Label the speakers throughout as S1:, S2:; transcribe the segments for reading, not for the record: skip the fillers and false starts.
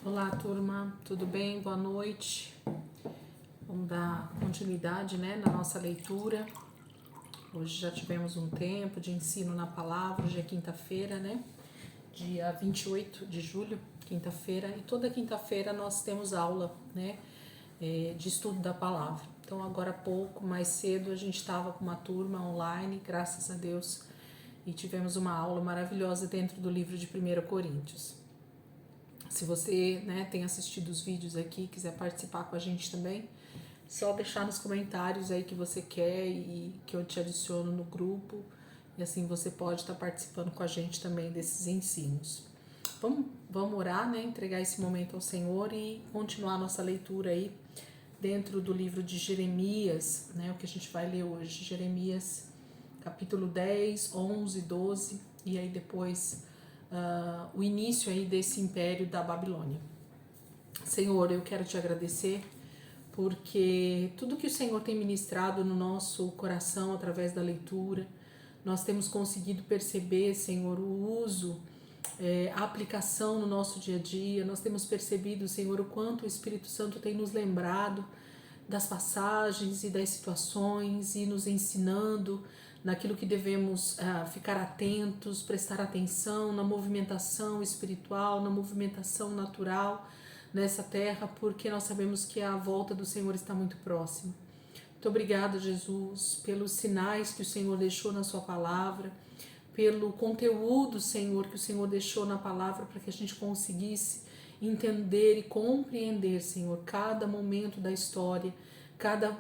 S1: Olá, turma, tudo bem? Boa noite. Vamos dar continuidade, na nossa leitura. Hoje já tivemos um tempo de ensino na palavra, hoje é quinta-feira, Dia 28 de julho, quinta-feira, e toda quinta-feira nós temos aula, de estudo da palavra. Então, agora há pouco, mais cedo, a gente estava com uma turma online, graças a Deus, e tivemos uma aula maravilhosa dentro do livro de 1 Coríntios. Se você tem assistido os vídeos aqui, quiser participar com a gente também, só deixar nos comentários aí que você quer e que eu te adiciono no grupo. E assim você pode estar participando com a gente também desses ensinos. Vamos orar, entregar esse momento ao Senhor e continuar a nossa leitura aí dentro do livro de Jeremias, o que a gente vai ler hoje. Jeremias capítulo 10, 11, 12 e aí depois o início aí desse império da Babilônia. Senhor, eu quero te agradecer porque tudo que o Senhor tem ministrado no nosso coração através da leitura, nós temos conseguido perceber, Senhor, o uso, a aplicação no nosso dia a dia. Nós temos percebido, Senhor, o quanto o Espírito Santo tem nos lembrado das passagens e das situações e nos ensinando naquilo que devemos ficar atentos, prestar atenção na movimentação espiritual, na movimentação natural nessa terra, porque nós sabemos que a volta do Senhor está muito próxima. Muito obrigada, Jesus, pelos sinais que o Senhor deixou na sua palavra, pelo conteúdo, Senhor, que o Senhor deixou na palavra para que a gente conseguisse entender e compreender, Senhor, cada momento da história, cada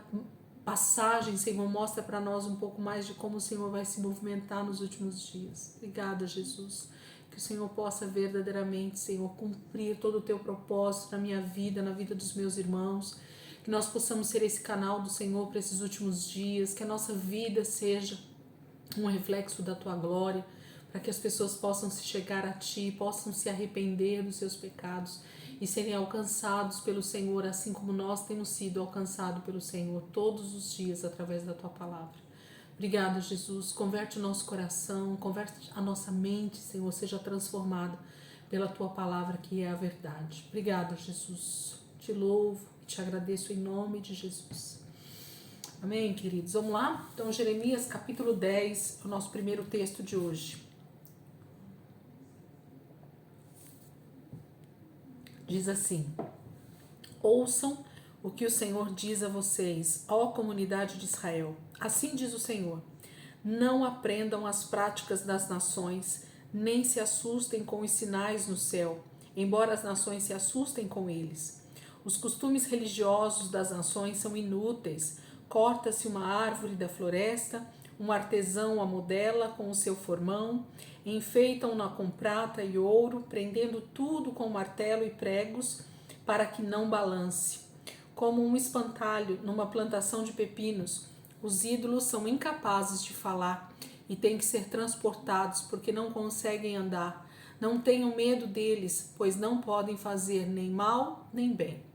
S1: passagem, Senhor, mostra para nós um pouco mais de como o Senhor vai se movimentar nos últimos dias. Obrigada, Jesus. Que o Senhor possa verdadeiramente, Senhor, cumprir todo o teu propósito na minha vida, na vida dos meus irmãos. Que nós possamos ser esse canal do Senhor para esses últimos dias. Que a nossa vida seja um reflexo da tua glória, para que as pessoas possam se chegar a ti, possam se arrepender dos seus pecados e serem alcançados pelo Senhor, assim como nós temos sido alcançados pelo Senhor todos os dias através da tua palavra. Obrigada, Jesus. Converte o nosso coração, converte a nossa mente, Senhor, seja transformada pela tua palavra que é a verdade. Obrigada, Jesus. Te louvo e te agradeço em nome de Jesus. Amém, queridos? Vamos lá? Então, Jeremias capítulo 10, o nosso primeiro texto de hoje. Diz assim: ouçam o que o Senhor diz a vocês, ó comunidade de Israel. Assim diz o Senhor: não aprendam as práticas das nações, nem se assustem com os sinais no céu, embora as nações se assustem com eles. Os costumes religiosos das nações são inúteis. Corta-se uma árvore da floresta, um artesão a modela com o seu formão, enfeitam-na com prata e ouro, prendendo tudo com martelo e pregos, para que não balance. Como um espantalho numa plantação de pepinos, os ídolos são incapazes de falar e têm que ser transportados porque não conseguem andar. Não tenham medo deles, pois não podem fazer nem mal nem bem.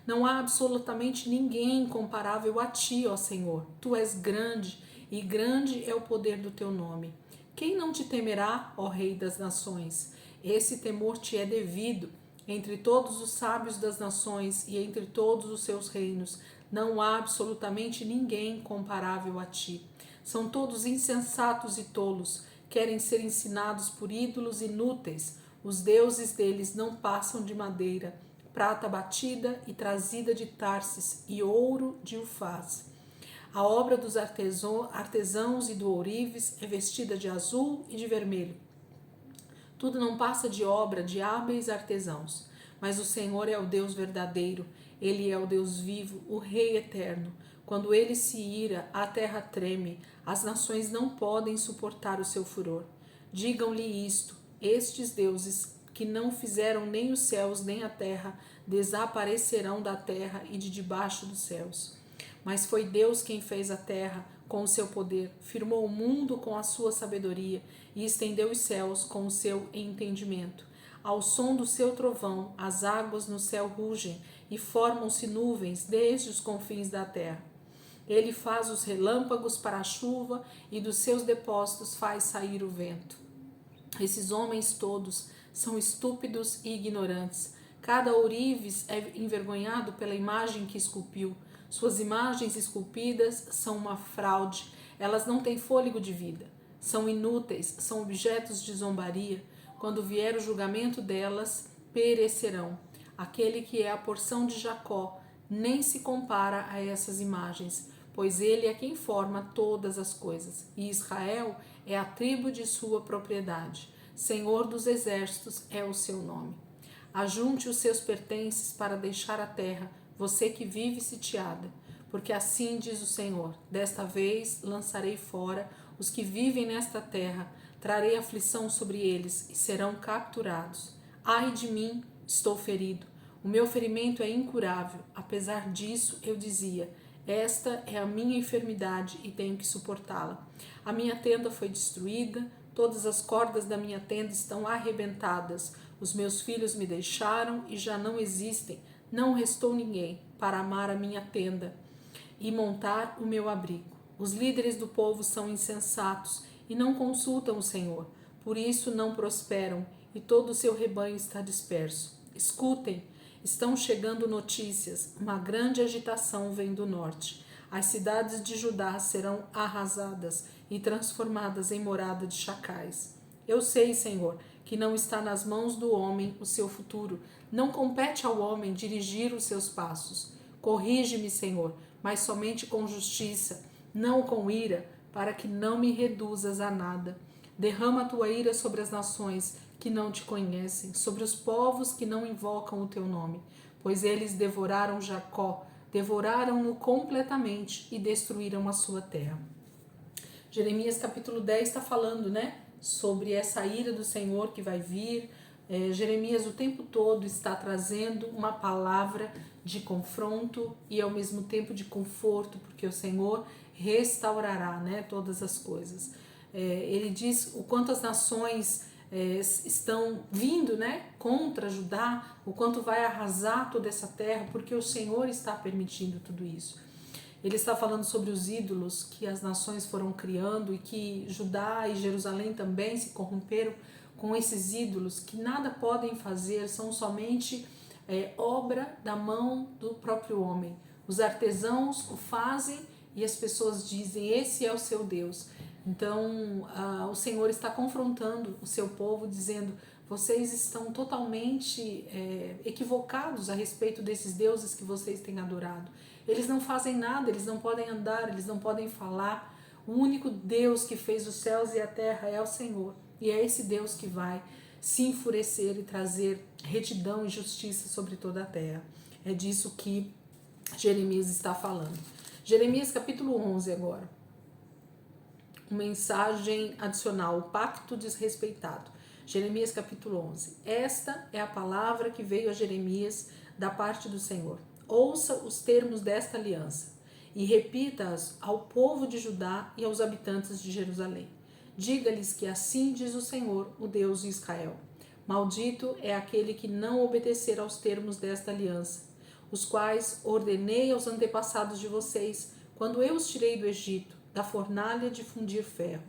S1: Não há absolutamente ninguém comparável a ti, ó Senhor. Tu és grande e grande é o poder do teu nome. Quem não te temerá, ó Rei das nações? Esse temor te é devido. Entre todos os sábios das nações e entre todos os seus reinos, não há absolutamente ninguém comparável a ti. São todos insensatos e tolos, querem ser ensinados por ídolos inúteis. Os deuses deles não passam de madeira, prata batida e trazida de Tarsis e ouro de Ufaz. A obra dos artesãos e do ourives é vestida de azul e de vermelho. Tudo não passa de obra de hábeis artesãos, mas o Senhor é o Deus verdadeiro, Ele é o Deus vivo, o Rei eterno. Quando Ele se ira, a terra treme, as nações não podem suportar o seu furor. Digam-lhe isto, estes deuses que não fizeram nem os céus nem a terra, desaparecerão da terra e de debaixo dos céus. Mas foi Deus quem fez a terra com o seu poder, firmou o mundo com a sua sabedoria e estendeu os céus com o seu entendimento. Ao som do seu trovão, as águas no céu rugem e formam-se nuvens desde os confins da terra. Ele faz os relâmpagos para a chuva e dos seus depósitos faz sair o vento. Esses homens todos são estúpidos e ignorantes. Cada ourives é envergonhado pela imagem que esculpiu. Suas imagens esculpidas são uma fraude. Elas não têm fôlego de vida. São inúteis, são objetos de zombaria. Quando vier o julgamento delas, perecerão. Aquele que é a porção de Jacó nem se compara a essas imagens, pois ele é quem forma todas as coisas. E Israel é a tribo de sua propriedade. Senhor dos exércitos é o seu nome. Ajunte os seus pertences para deixar a terra, você que vive sitiada. Porque assim diz o Senhor: desta vez lançarei fora os que vivem nesta terra, trarei aflição sobre eles e serão capturados. Ai de mim, estou ferido. O meu ferimento é incurável. Apesar disso, eu dizia: esta é a minha enfermidade e tenho que suportá-la. A minha tenda foi destruída, todas as cordas da minha tenda estão arrebentadas. Os meus filhos me deixaram e já não existem. Não restou ninguém para amar a minha tenda e montar o meu abrigo. Os líderes do povo são insensatos e não consultam o Senhor. Por isso não prosperam e todo o seu rebanho está disperso. Escutem, estão chegando notícias. Uma grande agitação vem do norte. As cidades de Judá serão arrasadas e transformadas em morada de chacais. Eu sei, Senhor, que não está nas mãos do homem o seu futuro. Não compete ao homem dirigir os seus passos. Corrige-me, Senhor, mas somente com justiça, não com ira, para que não me reduzas a nada. Derrama a tua ira sobre as nações que não te conhecem, sobre os povos que não invocam o teu nome, pois eles devoraram Jacó, devoraram-no completamente e destruíram a sua terra. Jeremias capítulo 10 está falando, sobre essa ira do Senhor que vai vir. Jeremias o tempo todo está trazendo uma palavra de confronto e ao mesmo tempo de conforto, porque o Senhor restaurará, todas as coisas. Ele diz o quanto as nações estão vindo, contra Judá, o quanto vai arrasar toda essa terra, porque o Senhor está permitindo tudo isso. Ele está falando sobre os ídolos que as nações foram criando e que Judá e Jerusalém também se corromperam com esses ídolos que nada podem fazer, são somente obra da mão do próprio homem. Os artesãos o fazem e as pessoas dizem: esse é o seu Deus. Então o Senhor está confrontando o seu povo, dizendo: vocês estão totalmente equivocados a respeito desses deuses que vocês têm adorado. Eles não fazem nada, eles não podem andar, eles não podem falar. O único Deus que fez os céus e a terra é o Senhor. E é esse Deus que vai se enfurecer e trazer retidão e justiça sobre toda a terra. É disso que Jeremias está falando. Jeremias capítulo 11 agora. Uma mensagem adicional, o pacto desrespeitado. Jeremias capítulo 11. Esta é a palavra que veio a Jeremias da parte do Senhor. Ouça os termos desta aliança e repita-as ao povo de Judá e aos habitantes de Jerusalém. Diga-lhes que assim diz o Senhor, o Deus de Israel: maldito é aquele que não obedecer aos termos desta aliança, os quais ordenei aos antepassados de vocês, quando eu os tirei do Egito, da fornalha de fundir ferro.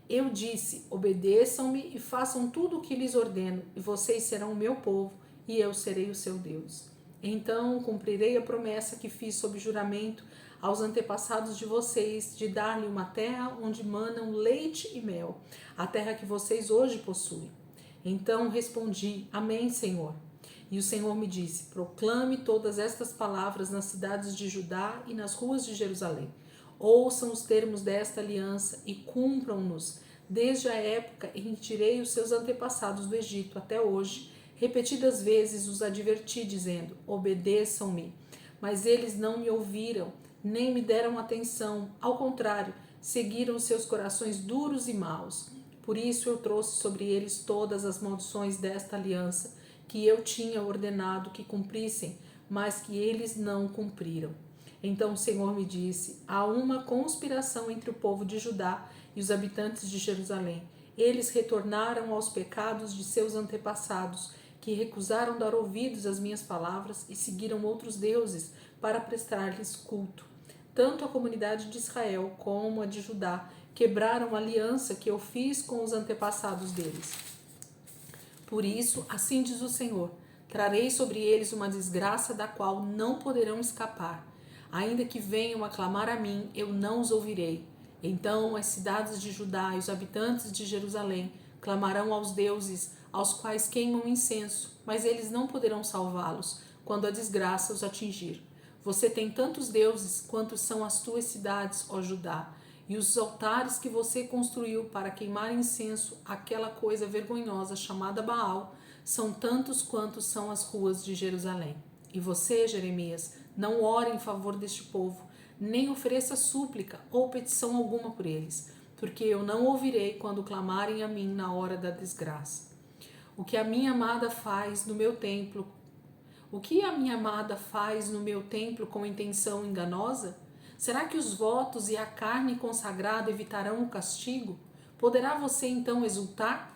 S1: Eu disse: obedeçam-me e façam tudo o que lhes ordeno, e vocês serão o meu povo, e eu serei o seu Deus. Então cumprirei a promessa que fiz sob juramento aos antepassados de vocês, de dar-lhe uma terra onde manam leite e mel, a terra que vocês hoje possuem. Então respondi: Amém, Senhor. E o Senhor me disse: proclame todas estas palavras nas cidades de Judá e nas ruas de Jerusalém. Ouçam os termos desta aliança e cumpram-nos. Desde a época em que tirei os seus antepassados do Egito até hoje, repetidas vezes os adverti, dizendo: obedeçam-me. Mas eles não me ouviram, nem me deram atenção. Ao contrário, seguiram seus corações duros e maus. Por isso eu trouxe sobre eles todas as maldições desta aliança, que eu tinha ordenado que cumprissem, mas que eles não cumpriram. Então o Senhor me disse: há uma conspiração entre o povo de Judá e os habitantes de Jerusalém. Eles retornaram aos pecados de seus antepassados, que recusaram dar ouvidos às minhas palavras e seguiram outros deuses para prestar-lhes culto. Tanto a comunidade de Israel como a de Judá quebraram a aliança que eu fiz com os antepassados deles. Por isso, assim diz o Senhor: Trarei sobre eles uma desgraça da qual não poderão escapar. Ainda que venham a clamar a mim, eu não os ouvirei. Então as cidades de Judá e os habitantes de Jerusalém clamarão aos deuses, aos quais queimam incenso, mas eles não poderão salvá-los quando a desgraça os atingir. Você tem tantos deuses quantos são as tuas cidades, ó Judá, e os altares que você construiu para queimar incenso àquela coisa vergonhosa chamada Baal são tantos quantos são as ruas de Jerusalém. E você, Jeremias, não ore em favor deste povo, nem ofereça súplica ou petição alguma por eles, porque eu não ouvirei quando clamarem a mim na hora da desgraça. O que a minha amada faz no meu templo com intenção enganosa? Será que os votos e a carne consagrada evitarão o castigo? Poderá você então exultar?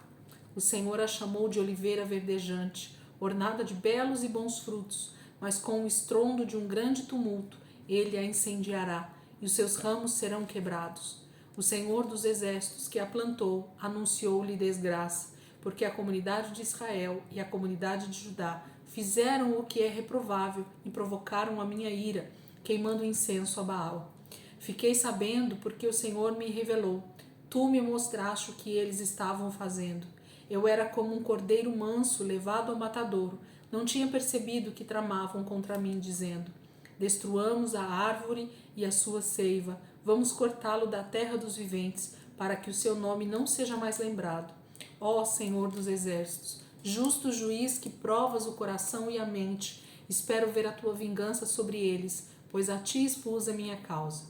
S1: O Senhor a chamou de oliveira verdejante, ornada de belos e bons frutos, mas com o estrondo de um grande tumulto, ele a incendiará, e os seus ramos serão quebrados. O Senhor dos exércitos que a plantou anunciou-lhe desgraça, porque a comunidade de Israel e a comunidade de Judá fizeram o que é reprovável e provocaram a minha ira, queimando incenso a Baal. Fiquei sabendo porque o Senhor me revelou. Tu me mostraste o que eles estavam fazendo. Eu era como um cordeiro manso levado ao matadouro. Não tinha percebido que tramavam contra mim, dizendo: destruamos a árvore e a sua seiva, vamos cortá-lo da terra dos viventes, para que o seu nome não seja mais lembrado. Ó Senhor dos exércitos, justo juiz que provas o coração e a mente, espero ver a tua vingança sobre eles, pois a ti expus a minha causa.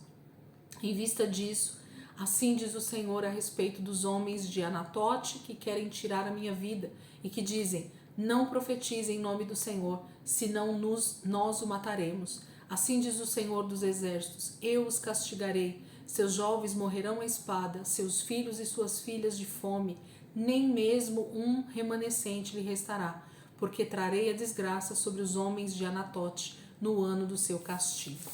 S1: Em vista disso, assim diz o Senhor a respeito dos homens de Anatote que querem tirar a minha vida e que dizem: não profetize em nome do Senhor, senão nós o mataremos. Assim diz o Senhor dos exércitos: eu os castigarei. Seus jovens morrerão à espada, seus filhos e suas filhas de fome, nem mesmo um remanescente lhe restará, porque trarei a desgraça sobre os homens de Anatote no ano do seu castigo.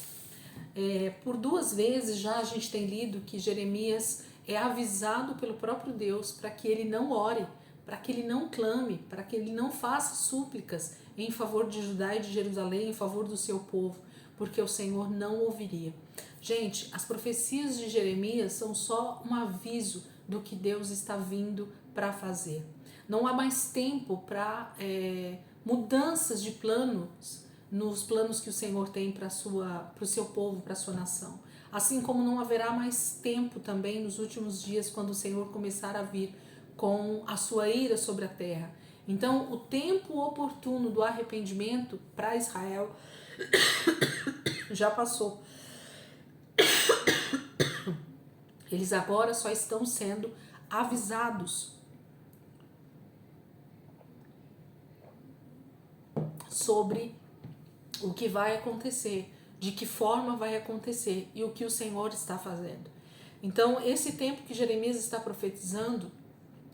S1: Por 2 vezes já a gente tem lido que Jeremias é avisado pelo próprio Deus para que ele não ore, para que ele não clame, para que ele não faça súplicas em favor de Judá e de Jerusalém, em favor do seu povo, porque o Senhor não ouviria. Gente, as profecias de Jeremias são só um aviso do que Deus está vindo para fazer. Não há mais tempo para mudanças de planos, nos planos que o Senhor tem para o seu povo, para a sua nação. Assim como não haverá mais tempo também nos últimos dias, quando o Senhor começar a vir com a sua ira sobre a terra. Então, o tempo oportuno do arrependimento para Israel já passou. Eles agora só estão sendo avisados sobre o que vai acontecer, de que forma vai acontecer e o que o Senhor está fazendo. Então, esse tempo que Jeremias está profetizando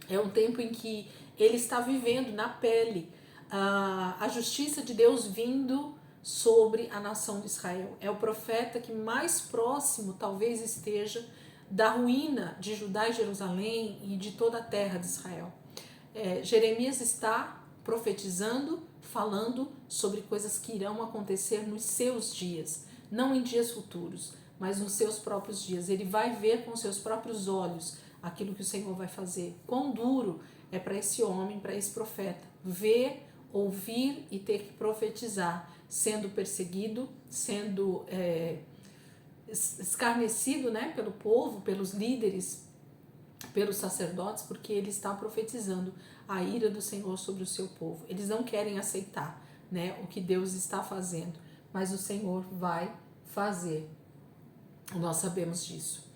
S1: é um tempo em que ele está vivendo na pele a justiça de Deus vindo sobre a nação de Israel. É o profeta que mais próximo talvez esteja da ruína de Judá e Jerusalém e de toda a terra de Israel. Jeremias está profetizando, falando sobre coisas que irão acontecer nos seus dias, não em dias futuros, mas nos seus próprios dias. Ele vai ver com seus próprios olhos aquilo que o Senhor vai fazer. Quão duro é para esse homem, para esse profeta, ver, ouvir e ter que profetizar, sendo perseguido, sendo escarnecido, né, pelo povo, pelos líderes, pelos sacerdotes, porque ele está profetizando a ira do Senhor sobre o seu povo. Eles não querem aceitar, né, o que Deus está fazendo, mas o Senhor vai fazer. Nós sabemos disso.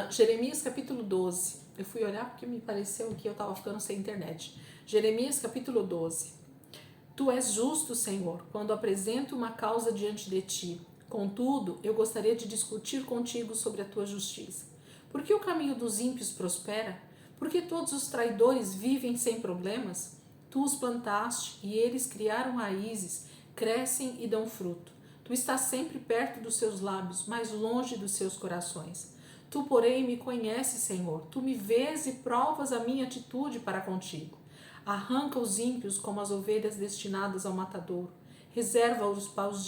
S1: Jeremias capítulo 12. Eu fui olhar porque me pareceu que eu estava ficando sem internet. Jeremias capítulo 12. Tu és justo, Senhor, quando apresento uma causa diante de ti. Contudo, eu gostaria de discutir contigo sobre a tua justiça. Por que o caminho dos ímpios prospera? Por que todos os traidores vivem sem problemas? Tu os plantaste e eles criaram raízes, crescem e dão fruto. Tu estás sempre perto dos seus lábios, mas longe dos seus corações. Tu, porém, me conheces, Senhor. Tu me vês e provas a minha atitude para contigo. arranca os ímpios como as ovelhas destinadas ao matadouro, reserva-os para os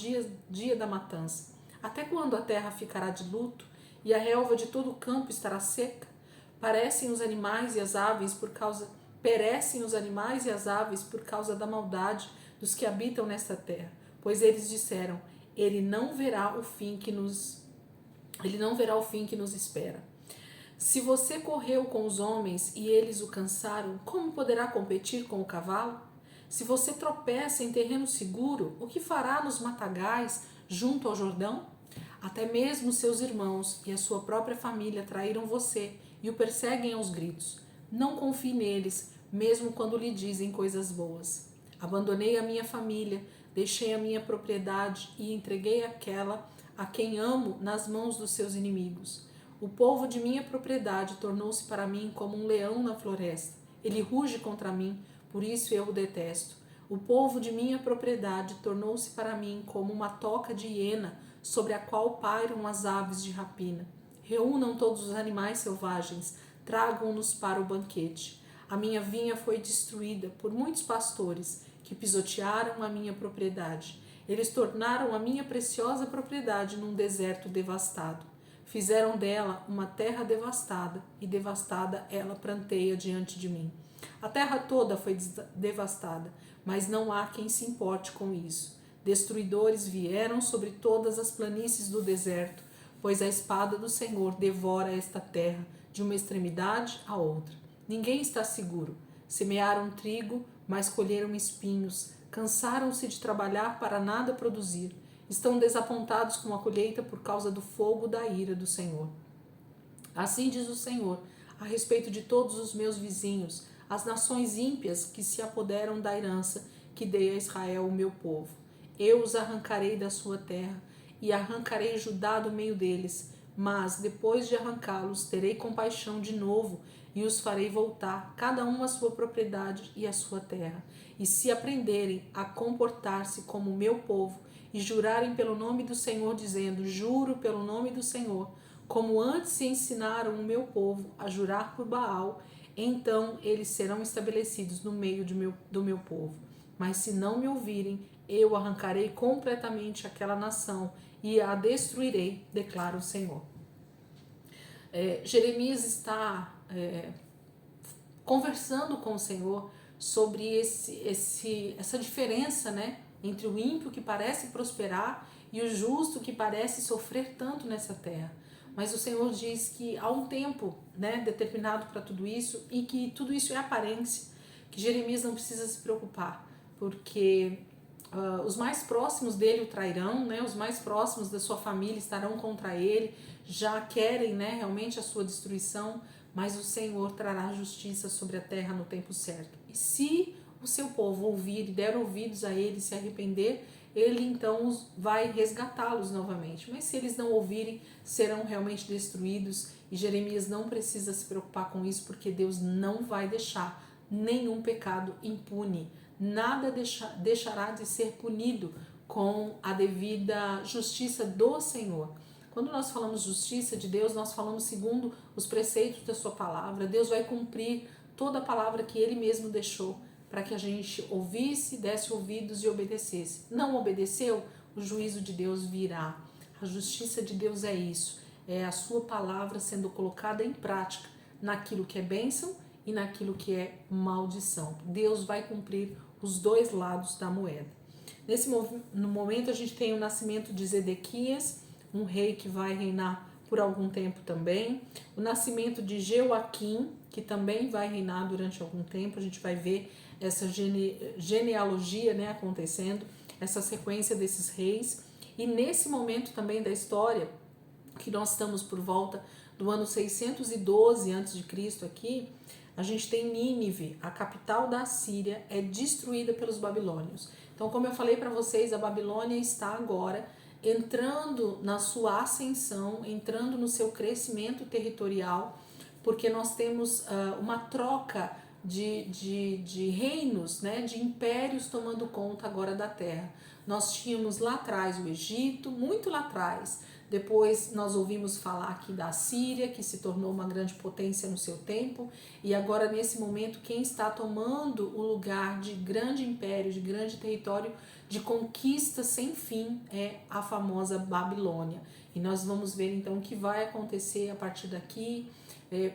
S1: dia da matança. Até quando a terra ficará de luto e a relva de todo o campo estará seca? Perecem os animais e as aves por causa da maldade dos que habitam nesta terra, pois eles disseram: ele não verá o fim que nos espera. Se você correu com os homens e eles o cansaram, como poderá competir com o cavalo? Se você tropeça em terreno seguro, o que fará nos matagais junto ao Jordão? Até mesmo seus irmãos e a sua própria família traíram você e o perseguem aos gritos. Não confie neles, mesmo quando lhe dizem coisas boas. Abandonei a minha família, deixei a minha propriedade e entreguei aquela a quem amo nas mãos dos seus inimigos. O povo de minha propriedade tornou-se para mim como um leão na floresta. Ele ruge contra mim, por isso eu o detesto. O povo de minha propriedade tornou-se para mim como uma toca de hiena sobre a qual pairam as aves de rapina. Reúnam todos os animais selvagens, tragam-nos para o banquete. A minha vinha foi destruída por muitos pastores que pisotearam a minha propriedade. Eles tornaram a minha preciosa propriedade num deserto devastado. Fizeram dela uma terra devastada, e devastada ela pranteia diante de mim. A terra toda foi devastada, mas não há quem se importe com isso. Destruidores vieram sobre todas as planícies do deserto, pois a espada do Senhor devora esta terra, de uma extremidade à outra. Ninguém está seguro. Semearam trigo, mas colheram espinhos. Cansaram-se de trabalhar para nada produzir. Estão desapontados com a colheita por causa do fogo da ira do Senhor. Assim diz o Senhor, a respeito de todos os meus vizinhos, as nações ímpias que se apoderam da herança que dei a Israel, o meu povo. Eu os arrancarei da sua terra e arrancarei Judá do meio deles, mas depois de arrancá-los terei compaixão de novo e os farei voltar, cada um à sua propriedade e à sua terra. E se aprenderem a comportar-se como o meu povo e jurarem pelo nome do Senhor, dizendo: juro pelo nome do Senhor, como antes se ensinaram o meu povo a jurar por Baal, então eles serão estabelecidos no meio do meu povo. Mas se não me ouvirem, eu arrancarei completamente aquela nação e a destruirei, declara o Senhor. Jeremias está conversando com o Senhor sobre essa diferença, né, entre o ímpio que parece prosperar e o justo que parece sofrer tanto nessa terra. Mas o Senhor diz que há um tempo, né, determinado para tudo isso e que tudo isso é aparência, que Jeremias não precisa se preocupar, porque os mais próximos dele o trairão, né, os mais próximos da sua família estarão contra ele, já querem, né, realmente a sua destruição, mas o Senhor trará justiça sobre a terra no tempo certo. E se o seu povo ouvir e der ouvidos a ele e se arrepender, ele então vai resgatá-los novamente. Mas se eles não ouvirem, serão realmente destruídos, e Jeremias não precisa se preocupar com isso, porque Deus não vai deixar nenhum pecado impune. Nada deixará de ser punido com a devida justiça do Senhor. Quando nós falamos justiça de Deus, nós falamos segundo os preceitos da sua palavra. Deus vai cumprir toda a palavra que ele mesmo deixou para que a gente ouvisse, desse ouvidos e obedecesse. Não obedeceu? O juízo de Deus virá. A justiça de Deus é isso, é a sua palavra sendo colocada em prática naquilo que é bênção e naquilo que é maldição. Deus vai cumprir os dois lados da moeda. No momento a gente tem o nascimento de Zedequias, um rei que vai reinar por algum tempo também. O nascimento de Jeoaquim, que também vai reinar durante algum tempo. A gente vai ver essa genealogia, né, acontecendo, essa sequência desses reis. E nesse momento também da história, que nós estamos por volta do ano 612 a.C. aqui, a gente tem Nínive, a capital da Síria, é destruída pelos babilônios. Então, como eu falei para vocês, a Babilônia está agora entrando na sua ascensão, entrando no seu crescimento territorial, porque nós temos uma troca de reinos, né, de impérios tomando conta agora da terra. Nós tínhamos lá atrás o Egito, muito lá atrás, Depois nós ouvimos falar aqui da Assíria, que se tornou uma grande potência no seu tempo, e agora nesse momento quem está tomando o lugar de grande império, de grande território, de conquista sem fim é a famosa Babilônia. E nós vamos ver então o que vai acontecer a partir daqui,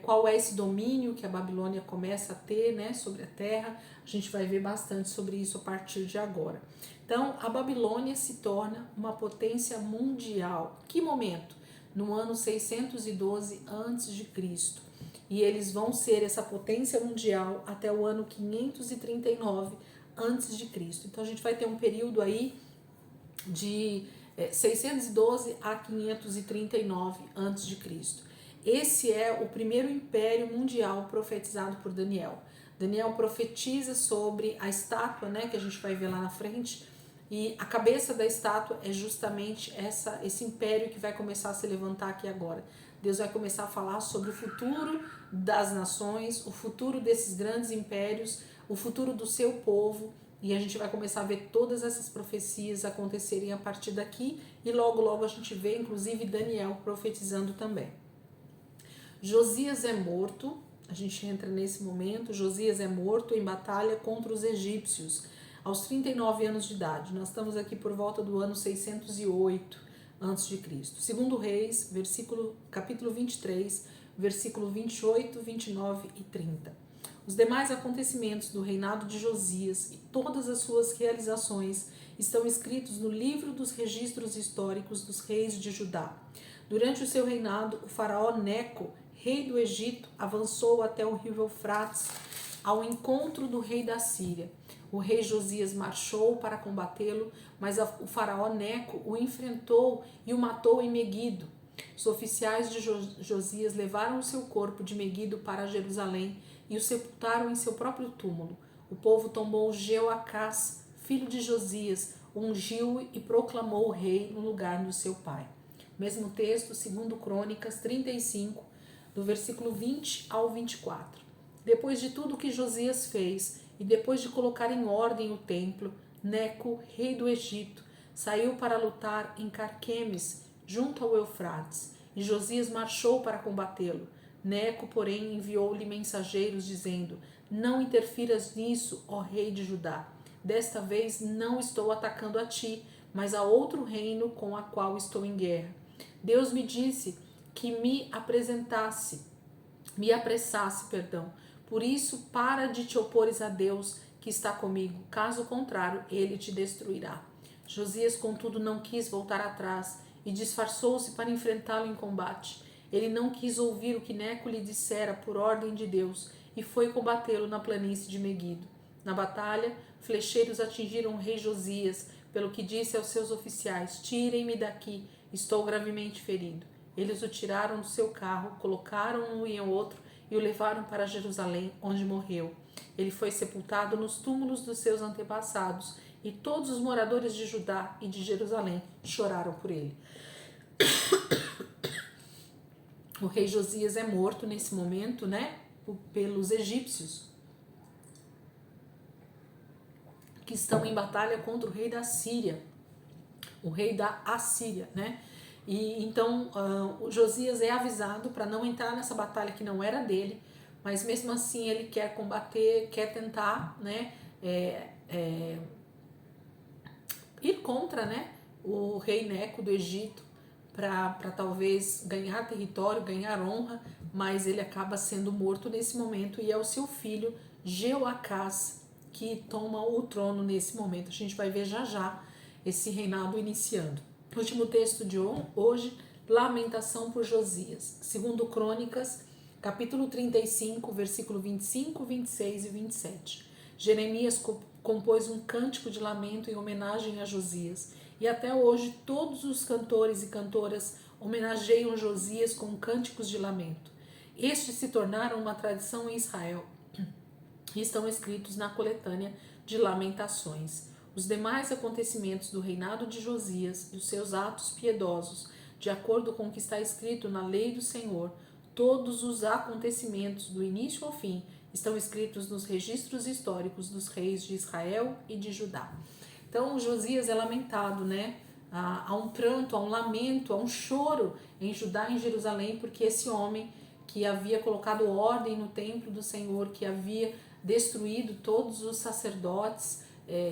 S1: qual é esse domínio que a Babilônia começa a ter, né, sobre a terra. A gente vai ver bastante sobre isso a partir de agora. Então, a Babilônia se torna uma potência mundial. Que momento? No ano 612 a.C. E eles vão ser essa potência mundial até o ano 539 a.C. Então, a gente vai ter um período aí de 612 a 539 a.C. Esse é o primeiro império mundial profetizado por Daniel. Daniel profetiza sobre a estátua, né, que a gente vai ver lá na frente, e a cabeça da estátua é justamente esse império que vai começar a se levantar aqui agora. Deus vai começar a falar sobre o futuro das nações, o futuro desses grandes impérios, o futuro do seu povo, e a gente vai começar a ver todas essas profecias acontecerem a partir daqui, e logo logo a gente vê inclusive Daniel profetizando também. Josias é morto, a gente entra nesse momento. Josias é morto em batalha contra os egípcios aos 39 anos de idade. Nós estamos aqui por volta do ano 608 a.C. Segundo Reis, capítulo 23, versículo 28, 29 e 30. Os demais acontecimentos do reinado de Josias e todas as suas realizações estão escritos no livro dos registros históricos dos reis de Judá. Durante o seu reinado, o faraó Neco, rei do Egito, avançou até o rio Eufrates ao encontro do rei da Síria. O rei Josias marchou para combatê-lo, mas o faraó Neco o enfrentou e o matou em Meguido. Os oficiais de Josias levaram o seu corpo de Meguido para Jerusalém e o sepultaram em seu próprio túmulo. O povo tomou Jeoacás, filho de Josias, ungiu-o e proclamou o rei no lugar do seu pai. Mesmo texto, segundo Crônicas 35, do versículo 20 ao 24. Depois de tudo que Josias fez e depois de colocar em ordem o templo, Neco, rei do Egito, saiu para lutar em Carquemes, junto ao Eufrates, e Josias marchou para combatê-lo. Neco, porém, enviou-lhe mensageiros dizendo: não interfiras nisso, ó rei de Judá. Desta vez não estou atacando a ti, mas a outro reino com a qual estou em guerra. Deus me disse que me apressasse, Por isso, para de te opores a Deus que está comigo, caso contrário, ele te destruirá. Josias, contudo, não quis voltar atrás e disfarçou-se para enfrentá-lo em combate. Ele não quis ouvir o que Neco lhe dissera por ordem de Deus e foi combatê-lo na planície de Meguido. Na batalha, flecheiros atingiram o rei Josias, pelo que disse aos seus oficiais: tirem-me daqui, estou gravemente ferido. Eles o tiraram do seu carro, colocaram-no em outro e o levaram para Jerusalém, onde morreu. Ele foi sepultado nos túmulos dos seus antepassados, e todos os moradores de Judá e de Jerusalém choraram por ele. O rei Josias é morto nesse momento, né, pelos egípcios, que estão em batalha contra o rei da Síria, o rei da Assíria, né? E então o Josias é avisado para não entrar nessa batalha que não era dele, mas mesmo assim ele quer combater, quer tentar, né, ir contra, né, o rei Neco do Egito para talvez ganhar território, ganhar honra, mas ele acaba sendo morto nesse momento e é o seu filho Jeoacás que toma o trono nesse momento. A gente vai ver já já esse reinado iniciando. Último texto de hoje, lamentação por Josias. Segundo Crônicas, capítulo 35, versículo 25, 26 e 27. Jeremias compôs um cântico de lamento em homenagem a Josias. E até hoje todos os cantores e cantoras homenageiam Josias com cânticos de lamento. Estes se tornaram uma tradição em Israel e estão escritos na coletânea de Lamentações. Os demais acontecimentos do reinado de Josias e os seus atos piedosos, de acordo com o que está escrito na lei do Senhor, todos os acontecimentos do início ao fim estão escritos nos registros históricos dos reis de Israel e de Judá. Então, Josias é lamentado, né? há um pranto, há um lamento, há um choro em Judá e em Jerusalém, porque esse homem que havia colocado ordem no templo do Senhor, que havia destruído todos os sacerdotes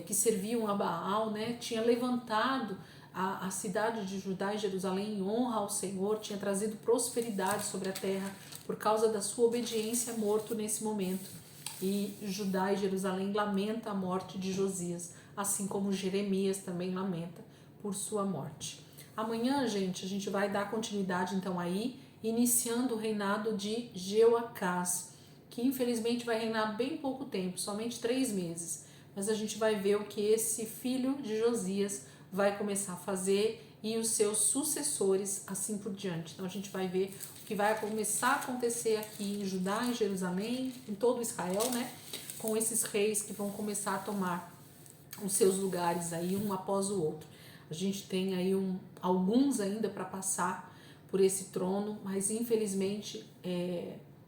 S1: que serviam a Baal, né, tinha levantado a cidade de Judá e Jerusalém em honra ao Senhor, tinha trazido prosperidade sobre a terra por causa da sua obediência, morto nesse momento. E Judá e Jerusalém lamenta a morte de Josias, assim como Jeremias também lamenta por sua morte. Amanhã, gente, a gente vai dar continuidade então aí, iniciando o reinado de Jeoacás, que infelizmente vai reinar bem pouco tempo, somente 3 meses. Mas a gente vai ver o que esse filho de Josias vai começar a fazer e os seus sucessores, assim por diante. Então a gente vai ver o que vai começar a acontecer aqui em Judá, em Jerusalém, em todo Israel, né? Com esses reis que vão começar a tomar os seus lugares aí, um após o outro. A gente tem aí alguns ainda para passar por esse trono, mas infelizmente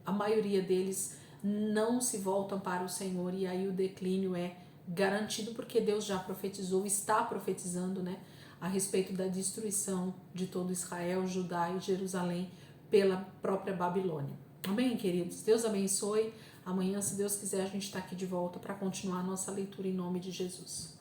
S1: a maioria deles não se voltam para o Senhor e aí o declínio é garantido, porque Deus já profetizou, está profetizando, né, a respeito da destruição de todo Israel, Judá e Jerusalém pela própria Babilônia. Amém, queridos? Deus abençoe. Amanhã, se Deus quiser, a gente está aqui de volta para continuar a nossa leitura em nome de Jesus.